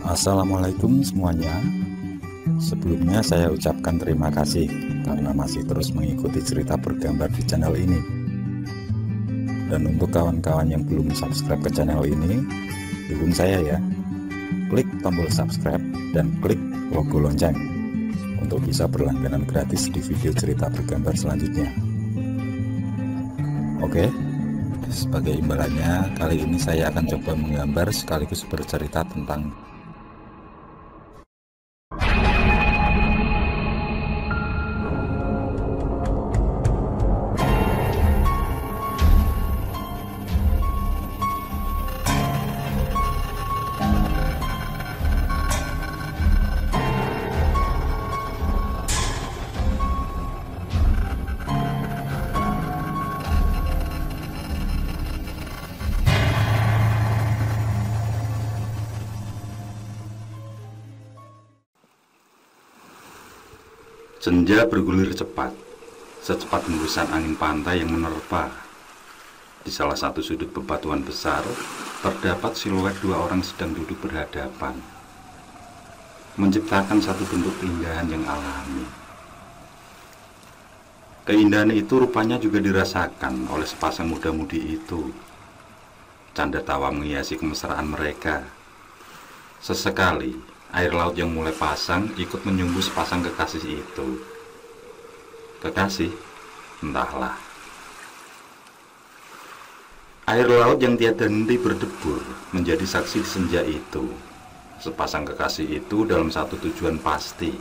Assalamualaikum semuanya. Sebelumnya saya ucapkan terima kasih karena masih terus mengikuti cerita bergambar di channel ini. Dan untuk kawan-kawan yang belum subscribe ke channel ini, dukung saya ya. Klik tombol subscribe dan klik logo lonceng untuk bisa berlangganan gratis di video cerita bergambar selanjutnya. Oke, sebagai imbalannya kali ini saya akan coba menggambar sekaligus bercerita tentang senja bergulir cepat, secepat hembusan angin pantai yang menerpa. Di salah satu sudut bebatuan besar, terdapat siluet dua orang sedang duduk berhadapan, menciptakan satu bentuk keindahan yang alami. Keindahan itu rupanya juga dirasakan oleh sepasang muda-mudi itu. Canda tawa menghiasi kemesraan mereka. Sesekali air laut yang mulai pasang ikut menyumbu sepasang kekasih itu. Kekasih? Entahlah. Air laut yang tiada henti berdebur menjadi saksi di senja itu. Sepasang kekasih itu dalam satu tujuan pasti.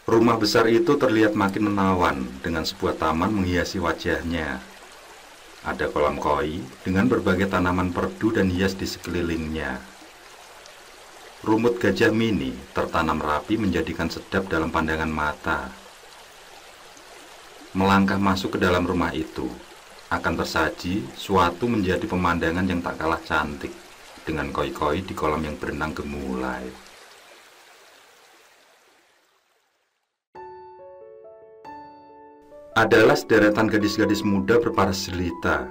Rumah besar itu terlihat makin menawan dengan sebuah taman menghiasi wajahnya. Ada kolam koi dengan berbagai tanaman perdu dan hias di sekelilingnya. Rumput gajah mini tertanam rapi menjadikan sedap dalam pandangan mata. Melangkah masuk ke dalam rumah itu akan tersaji suatu menjadi pemandangan yang tak kalah cantik dengan koi-koi di kolam yang berenang gemulai. Adalah sederetan gadis-gadis muda berparas jelita,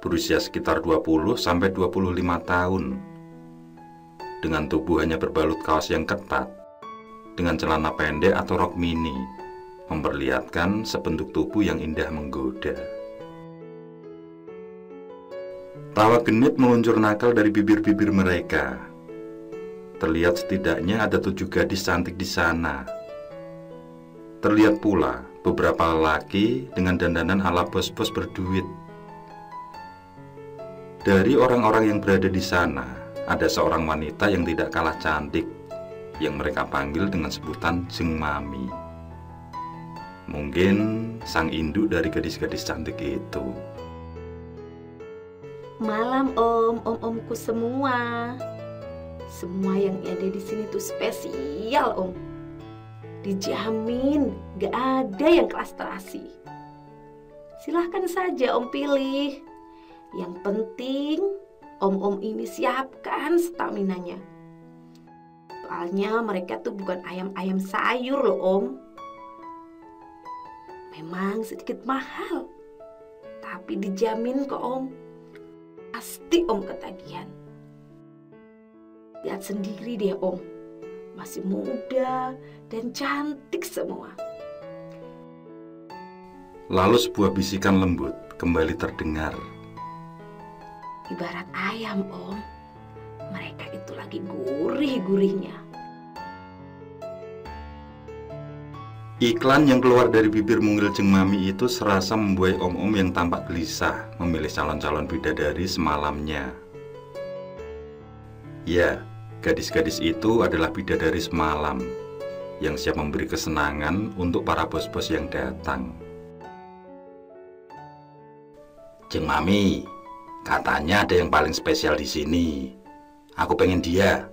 berusia sekitar 20-25 tahun, dengan tubuh hanya berbalut kaos yang ketat, dengan celana pendek atau rok mini, memperlihatkan sebentuk tubuh yang indah menggoda. Tawa genit meluncur nakal dari bibir-bibir mereka. Terlihat setidaknya ada 7 gadis cantik di sana. Terlihat pula beberapa lelaki dengan dandanan ala bos-bos berduit. Dari orang-orang yang berada di sana, ada seorang wanita yang tidak kalah cantik, yang mereka panggil dengan sebutan Jeng Mami. Mungkin sang induk dari gadis-gadis cantik itu. Malam om-omku semua. Semua yang ada di sini tuh spesial om. Dijamin gak ada yang kelas terasi. Silahkan saja om pilih. Yang penting om-om ini siapkan staminanya. Soalnya mereka tuh bukan ayam-ayam sayur loh om. Memang sedikit mahal, tapi dijamin kok om. Pasti om ketagihan. Lihat sendiri deh om, masih muda dan cantik semua. Lalu sebuah bisikan lembut kembali terdengar. Ibarat ayam om, mereka itu lagi gurih-gurihnya. Iklan yang keluar dari bibir mungil Jeng Mami itu serasa membuai om-om yang tampak gelisah memilih calon-calon bidadari semalamnya. Ya, gadis-gadis itu adalah bidadari semalam yang siap memberi kesenangan untuk para bos-bos yang datang. Jeng Mami, katanya ada yang paling spesial di sini. Aku pengen dia.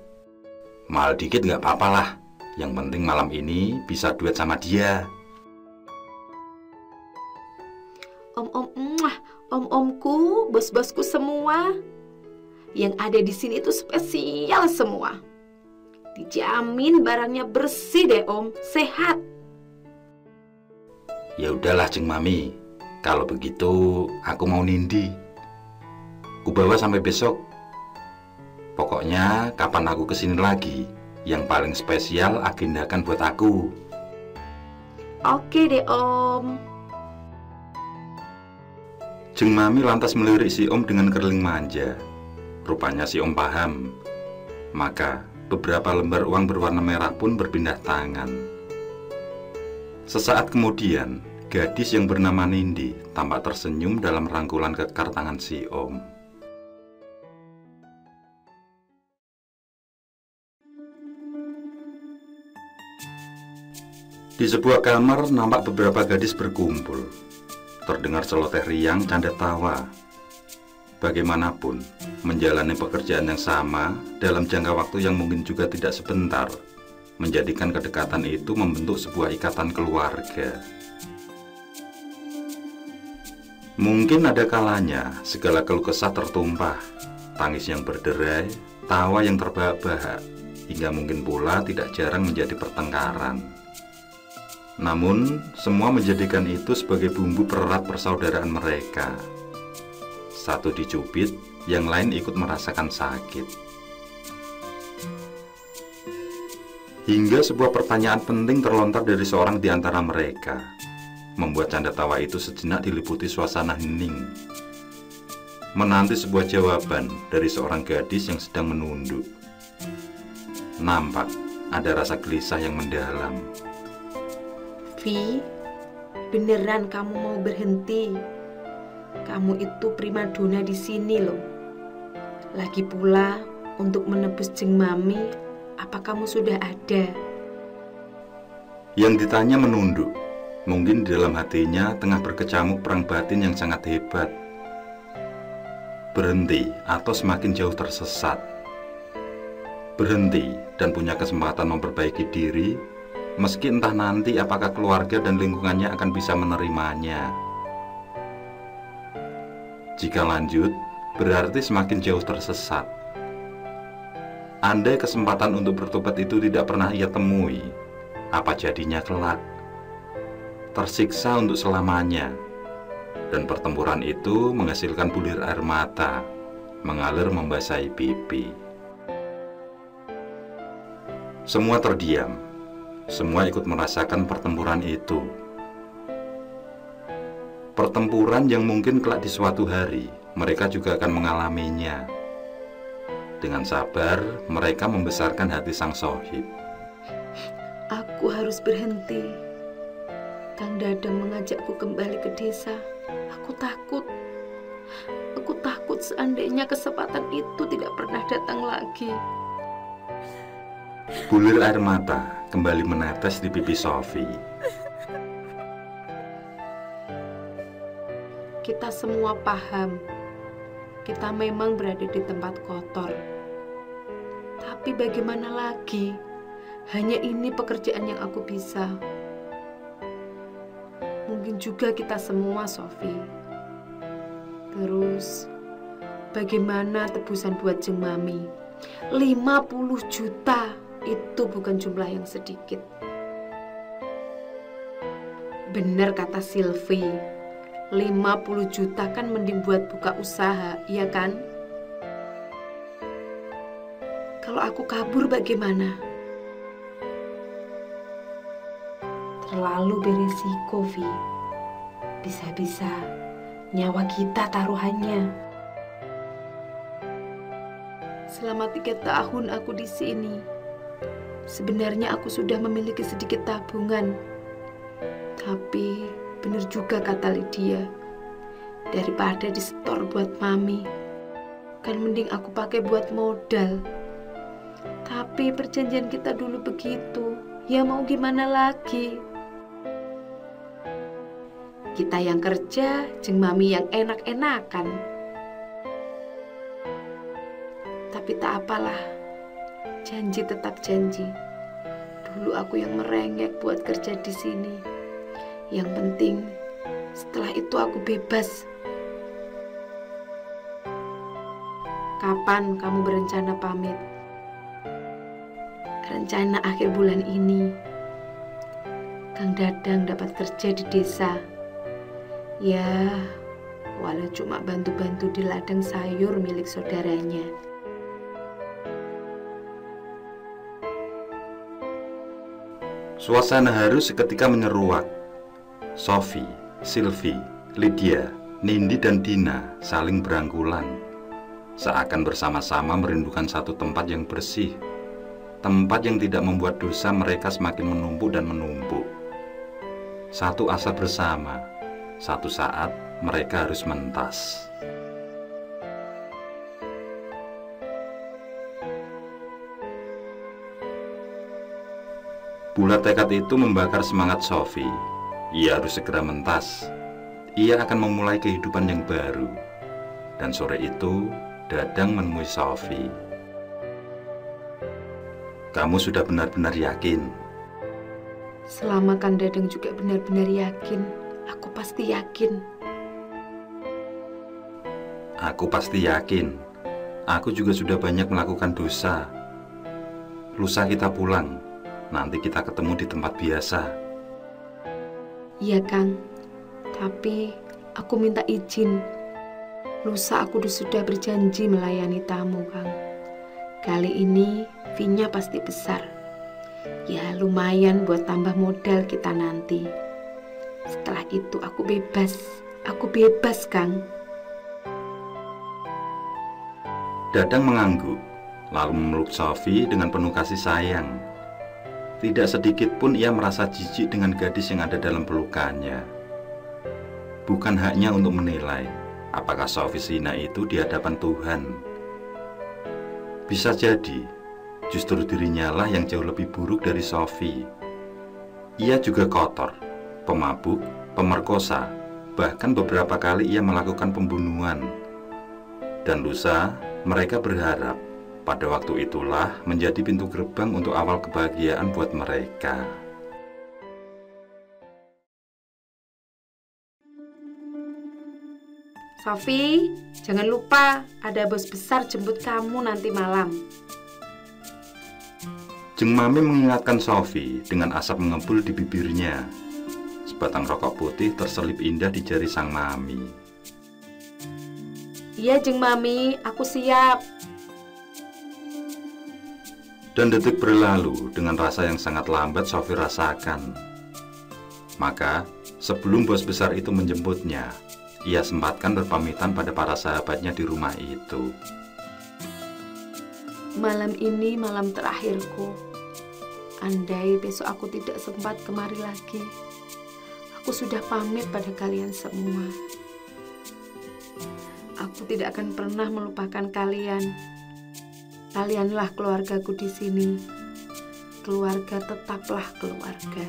Mahal dikit nggak apa-apa lah. Yang penting malam ini bisa duet sama dia. Om-omku, bos-bosku semua. Yang ada di sini itu spesial semua. Dijamin barangnya bersih deh Om, sehat. Ya udahlah Jeng Mami, kalau begitu aku mau nindi. Ku bawa sampai besok. Pokoknya kapan aku kesini lagi, yang paling spesial agendakan buat aku. Oke deh Om. Jeng Mami lantas melirik si Om dengan kerling manja. Rupanya si Om paham. Maka beberapa lembar uang berwarna merah pun berpindah tangan. Sesaat kemudian, gadis yang bernama Nindi tampak tersenyum dalam rangkulan kekar tangan si Om. Di sebuah kamar nampak beberapa gadis berkumpul. Terdengar celoteh riang, canda tawa. Bagaimanapun, menjalani pekerjaan yang sama dalam jangka waktu yang mungkin juga tidak sebentar, menjadikan kedekatan itu membentuk sebuah ikatan keluarga. Mungkin ada kalanya segala keluh kesah tertumpah, tangis yang berderai, tawa yang terbahak-bahak, hingga mungkin pula tidak jarang menjadi pertengkaran. Namun, semua menjadikan itu sebagai bumbu pererat persaudaraan mereka. Satu dicubit, yang lain ikut merasakan sakit. Hingga sebuah pertanyaan penting terlontar dari seorang di antara mereka, membuat canda tawa itu sejenak diliputi suasana hening. Menanti sebuah jawaban dari seorang gadis yang sedang menunduk. Nampak ada rasa gelisah yang mendalam. Vi, beneran kamu mau berhenti? Kamu itu primadona di sini loh. Lagi pula, untuk menebus Jeng Mami, apa kamu sudah ada? Yang ditanya menunduk. Mungkin di dalam hatinya tengah berkecamuk perang batin yang sangat hebat. Berhenti atau semakin jauh tersesat. Berhenti dan punya kesempatan memperbaiki diri, meski entah nanti apakah keluarga dan lingkungannya akan bisa menerimanya. Jika lanjut, berarti semakin jauh tersesat. Andai kesempatan untuk bertobat itu tidak pernah ia temui, apa jadinya kelak? Tersiksa untuk selamanya. Dan pertempuran itu menghasilkan bulir air mata, mengalir membasahi pipi. Semua terdiam. Semua ikut merasakan pertempuran itu. Pertempuran yang mungkin kelak di suatu hari mereka juga akan mengalaminya. Dengan sabar, mereka membesarkan hati sang sohib. Aku harus berhenti. Kang Dadang mengajakku kembali ke desa. Aku takut. Aku takut seandainya kesempatan itu tidak pernah datang lagi. Bulir air mata kembali menetes di pipi Sofi. Kita semua paham, kita memang berada di tempat kotor. Tapi bagaimana lagi? Hanya ini pekerjaan yang aku bisa. Mungkin juga kita semua, Sofi. Terus, bagaimana tebusan buat Jeng Mami? 50 juta. Itu bukan jumlah yang sedikit. Benar kata Silvi, 50 juta kan mending buat buka usaha, iya kan? Kalau aku kabur bagaimana? Terlalu berisiko, Vi. Bisa-bisa nyawa kita taruhannya. Selama 3 tahun aku di sini, sebenarnya aku sudah memiliki sedikit tabungan. Tapi benar juga kata Lydia, daripada disetor buat Mami, kan mending aku pakai buat modal. Tapi perjanjian kita dulu begitu, ya mau gimana lagi? Kita yang kerja, Jeng Mami yang enak-enakan. Tapi tak apalah, janji tetap janji. Dulu aku yang merengek buat kerja di sini. Yang penting, setelah itu aku bebas. Kapan kamu berencana pamit? rencana akhir bulan ini Kang Dadang dapat kerja di desa. Ya, walau cuma bantu-bantu di ladang sayur milik saudaranya. Suasana haru seketika menyeruak. Sofi, Silvi, Lydia, Nindi, dan Dina saling berangkulan, seakan bersama-sama merindukan satu tempat yang bersih, tempat yang tidak membuat dosa mereka semakin menumpuk dan menumpuk. Satu asa bersama, satu saat mereka harus mentas. Bulat tekad itu membakar semangat Sofi. Ia harus segera mentas. Ia akan memulai kehidupan yang baru. Dan sore itu, Dadang menemui Sofi. Kamu sudah benar-benar yakin? Selama Kang Dadang juga benar-benar yakin, aku pasti yakin. Aku pasti yakin. Aku juga sudah banyak melakukan dosa. Lusa kita pulang. Nanti kita ketemu di tempat biasa. Iya, Kang. Tapi aku minta izin. Lusa aku sudah berjanji melayani tamu, Kang. Kali ini fee-nya pasti besar. Ya, lumayan buat tambah modal kita nanti. Setelah itu aku bebas. Aku bebas, Kang. Dadang mengangguk, lalu memeluk Sofi dengan penuh kasih sayang. Tidak sedikit pun ia merasa jijik dengan gadis yang ada dalam pelukannya. Bukan haknya untuk menilai apakah Sofi zina itu di hadapan Tuhan. Bisa jadi justru dirinya lah yang jauh lebih buruk dari Sofi. Ia juga kotor, pemabuk, pemerkosa, bahkan beberapa kali ia melakukan pembunuhan. Dan lusa mereka berharap pada waktu itulah menjadi pintu gerbang untuk awal kebahagiaan buat mereka. Sofi, jangan lupa ada bos besar jemput kamu nanti malam. Jeng Mami mengingatkan Sofi dengan asap mengepul di bibirnya. Sebatang rokok putih terselip indah di jari sang Mami. Iya, Jeng Mami, aku siap. Dan detik berlalu dengan rasa yang sangat lambat Sofi rasakan. Maka, sebelum bos besar itu menjemputnya, ia sempatkan berpamitan pada para sahabatnya di rumah itu. Malam ini malam terakhirku. Andai besok aku tidak sempat kemari lagi, aku sudah pamit pada kalian semua. Aku tidak akan pernah melupakan kalian. Kalianlah keluargaku di sini. Keluarga tetaplah keluarga.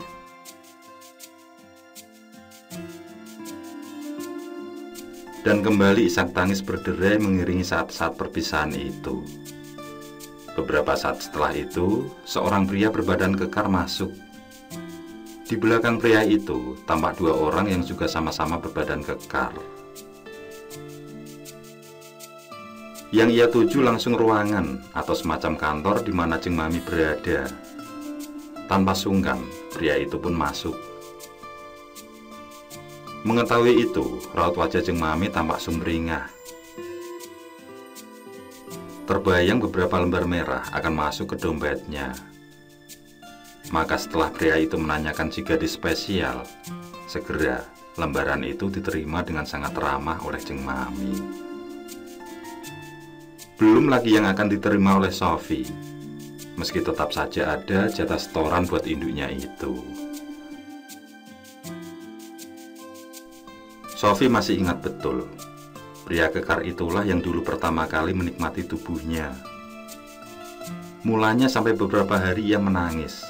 Dan kembali isak tangis berderai mengiringi saat-saat perpisahan itu. Beberapa saat setelah itu, seorang pria berbadan kekar masuk. Di belakang pria itu tampak dua orang yang juga sama-sama berbadan kekar. Yang ia tuju langsung ruangan atau semacam kantor di mana Jeng Mami berada. Tanpa sungkan, pria itu pun masuk. Mengetahui itu, raut wajah Jeng Mami tampak sumringah. Terbayang beberapa lembar merah akan masuk ke dompetnya. Maka setelah pria itu menanyakan si gadis spesial, segera lembaran itu diterima dengan sangat ramah oleh Jeng Mami. Belum lagi yang akan diterima oleh Sofi, meski tetap saja ada jatah setoran buat induknya itu. Sofi masih ingat betul, pria kekar itulah yang dulu pertama kali menikmati tubuhnya. Mulanya sampai beberapa hari ia menangis,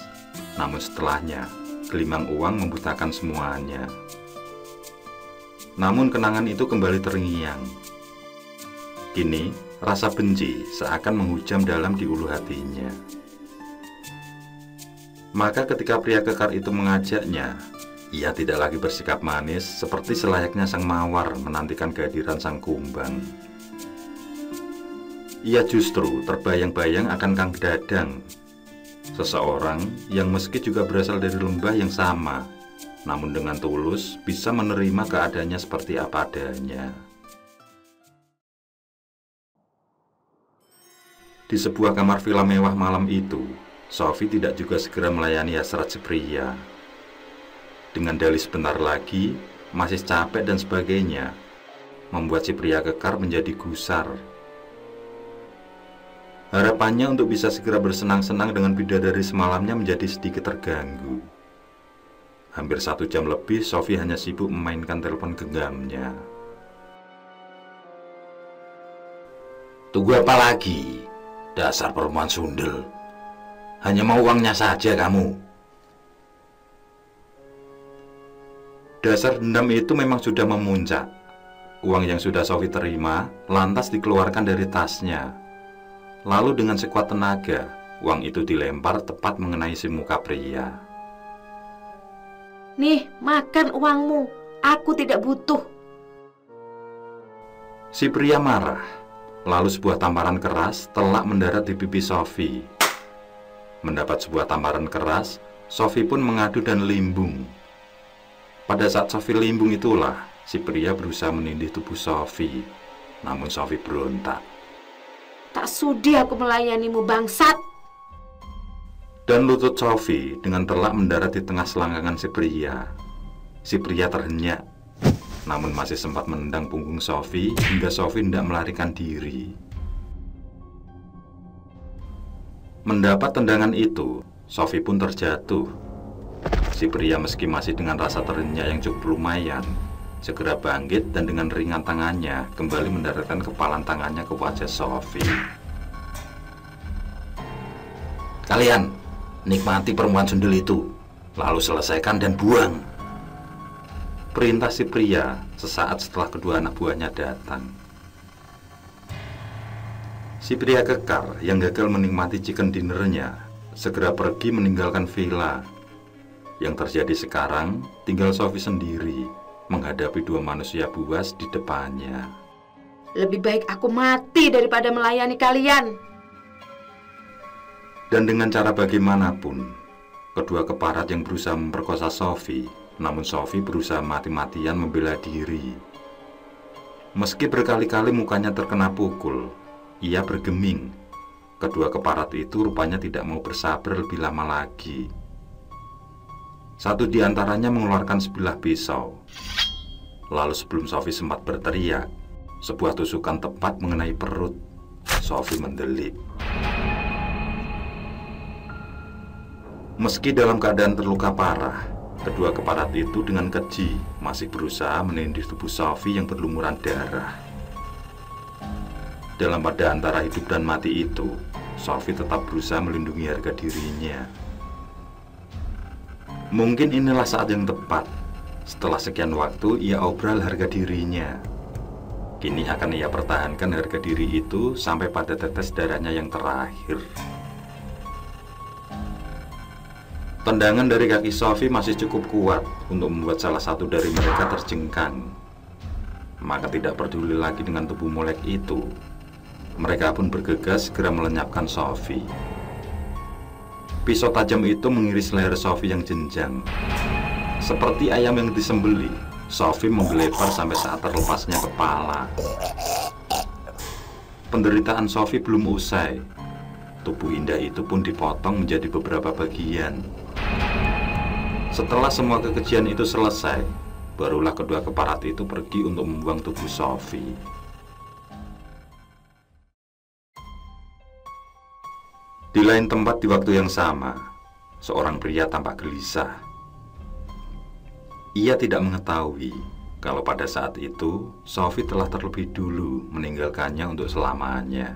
namun setelahnya gelimang uang membutakan semuanya. Namun kenangan itu kembali terngiang. Kini rasa benci seakan menghujam dalam di ulu hatinya. Maka ketika pria kekar itu mengajaknya, ia tidak lagi bersikap manis seperti selayaknya sang mawar menantikan kehadiran sang kumbang. Ia justru terbayang-bayang akan Kang Dadang. Seseorang yang meski juga berasal dari lembah yang sama, namun dengan tulus bisa menerima keadaannya seperti apa adanya. Di sebuah kamar villa mewah malam itu, Sophie tidak juga segera melayani hasrat si pria. Dengan dalih sebentar lagi, masih capek dan sebagainya, membuat si pria kekar menjadi gusar. Harapannya untuk bisa segera bersenang-senang dengan bidadari semalamnya menjadi sedikit terganggu. Hampir 1 jam lebih, Sophie hanya sibuk memainkan telepon genggamnya. Tunggu apa lagi? Dasar perempuan sundel. Hanya mau uangnya saja kamu. Dasar dendam itu memang sudah memuncak. Uang yang sudah Sophie terima lantas dikeluarkan dari tasnya. Lalu dengan sekuat tenaga, uang itu dilempar tepat mengenai si muka pria. Nih, makan uangmu. Aku tidak butuh. Si pria marah. Lalu sebuah tamparan keras telak mendarat di pipi Sophie. Mendapat sebuah tamparan keras, Sophie pun mengadu dan limbung. Pada saat Sophie limbung itulah, si pria berusaha menindih tubuh Sophie. Namun Sophie berontak. Tak sudi aku melayanimu, bangsat. Dan lutut Sophie dengan telak mendarat di tengah selangkangan si pria. Si pria terhenyak, namun masih sempat menendang punggung Sophie hingga Sophie tidak melarikan diri. Mendapat tendangan itu, Sophie pun terjatuh. Si pria meski masih dengan rasa terhenyak yang cukup lumayan, segera bangkit dan dengan ringan tangannya kembali mendaratkan kepalan tangannya ke wajah Sophie. Kalian nikmati perempuan sundel itu, lalu selesaikan dan buang. Perintah si pria sesaat setelah kedua anak buahnya datang. Si pria kekar yang gagal menikmati chicken dinnernya segera pergi meninggalkan villa. Yang terjadi sekarang, tinggal Sophie sendiri menghadapi 2 manusia buas di depannya. Lebih baik aku mati daripada melayani kalian. Dan dengan cara bagaimanapun, kedua keparat yang berusaha memperkosa Sophie, namun Sophie berusaha mati-matian membela diri. Meski berkali-kali mukanya terkena pukul, ia bergeming. Kedua keparat itu rupanya tidak mau bersabar lebih lama lagi. Satu di antaranya mengeluarkan sebilah pisau. Lalu sebelum Sophie sempat berteriak, sebuah tusukan tepat mengenai perut. Sophie mendelik. Meski dalam keadaan terluka parah, kedua keparat itu dengan keji masih berusaha menindih tubuh Sophie yang berlumuran darah. Dalam pada antara hidup dan mati itu, Sophie tetap berusaha melindungi harga dirinya. Mungkin inilah saat yang tepat. Setelah sekian waktu, ia obral harga dirinya. Kini akan ia pertahankan harga diri itu sampai pada tetes darahnya yang terakhir. Tendangan dari kaki Sophie masih cukup kuat untuk membuat salah satu dari mereka terjengkang. Maka tidak peduli lagi dengan tubuh molek itu, mereka pun bergegas segera melenyapkan Sophie. Pisau tajam itu mengiris leher Sophie yang jenjang. Seperti ayam yang disembelih, Sophie menggelebar sampai saat terlepasnya kepala. Penderitaan Sophie belum usai. Tubuh indah itu pun dipotong menjadi beberapa bagian. Setelah semua kekejian itu selesai, barulah kedua keparat itu pergi untuk membuang tubuh Sophie. Di lain tempat di waktu yang sama, seorang pria tampak gelisah. Ia tidak mengetahui kalau pada saat itu Sophie telah terlebih dulu meninggalkannya untuk selamanya.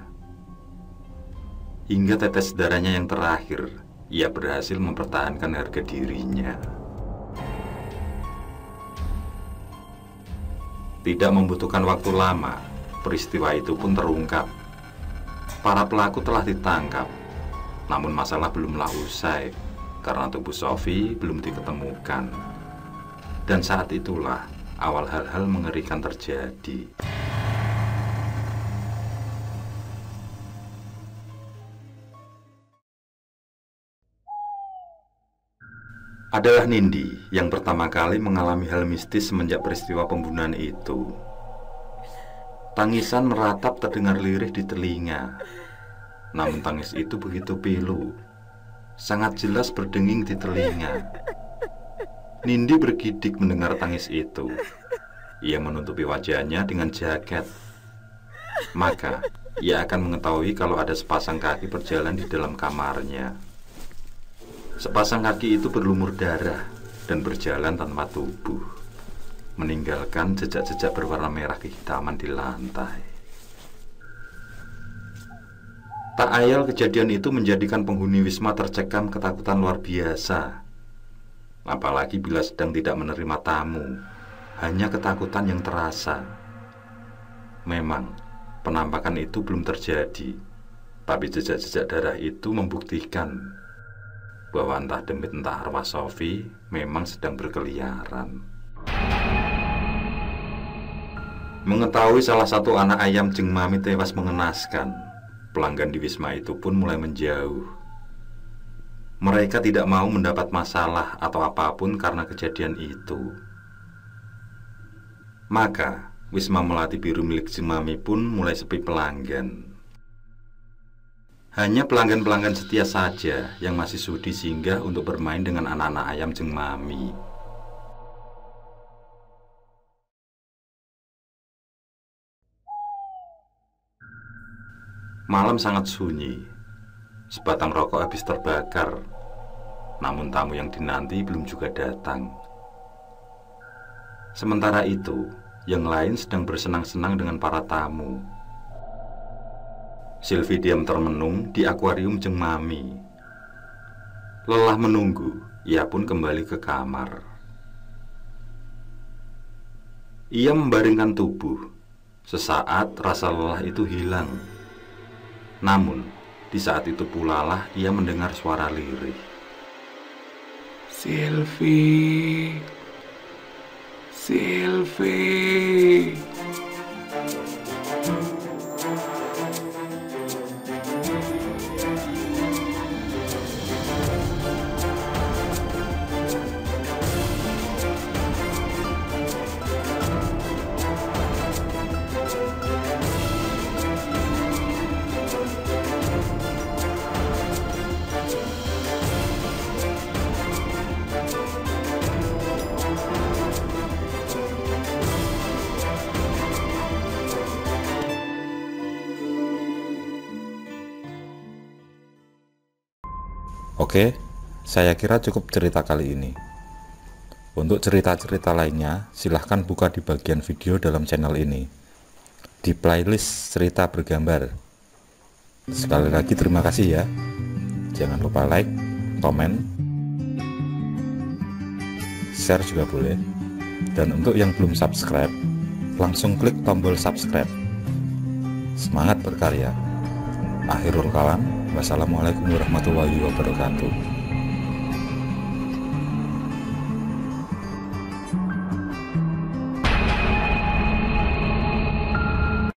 Hingga tetes darahnya yang terakhir, ia berhasil mempertahankan harga dirinya. Tidak membutuhkan waktu lama, peristiwa itu pun terungkap. Para pelaku telah ditangkap. Namun masalah belumlah usai karena tubuh Sophie belum diketemukan. Dan saat itulah awal hal-hal mengerikan terjadi. adalah Nindi yang pertama kali mengalami hal mistis semenjak peristiwa pembunuhan itu. Tangisan meratap terdengar lirih di telinga. Namun tangis itu begitu pilu, sangat jelas berdenging di telinga. Nindi bergidik mendengar tangis itu. Ia menutupi wajahnya dengan jaket. Maka ia akan mengetahui kalau ada sepasang kaki berjalan di dalam kamarnya. Sepasang kaki itu berlumur darah dan berjalan tanpa tubuh, meninggalkan jejak-jejak berwarna merah kehitaman di lantai. Tak ayal kejadian itu menjadikan penghuni Wisma tercekam ketakutan luar biasa. Apalagi bila sedang tidak menerima tamu, hanya ketakutan yang terasa. Memang penampakan itu belum terjadi, tapi jejak-jejak darah itu membuktikan bahwa entah demit entah arwah Sofi memang sedang berkeliaran. Mengetahui salah satu anak ayam Jeng Mami tewas mengenaskan, pelanggan di Wisma itu pun mulai menjauh. Mereka tidak mau mendapat masalah atau apapun karena kejadian itu. Maka Wisma Melati Biru milik Jeng Mami pun mulai sepi pelanggan. Hanya pelanggan-pelanggan setia saja yang masih sudi singgah untuk bermain dengan anak-anak ayam Jeng Mami. Malam sangat sunyi. Sebatang rokok habis terbakar. Namun tamu yang dinanti belum juga datang. Sementara itu, yang lain sedang bersenang-senang dengan para tamu. Silvi diam termenung di akuarium Jeng Mami. Lelah menunggu, ia pun kembali ke kamar. Ia membaringkan tubuh. Sesaat rasa lelah itu hilang. Namun, di saat itu pula lah ia mendengar suara lirih. Silvi. Oke, saya kira cukup cerita kali ini. Untuk cerita-cerita lainnya, silahkan buka di bagian video dalam channel ini, di playlist cerita bergambar. Sekali lagi terima kasih ya. Jangan lupa like, komen, share juga boleh. Dan untuk yang belum subscribe, langsung klik tombol subscribe. Semangat berkarya. Akhirul kalam. Wassalamualaikum warahmatullahi wabarakatuh.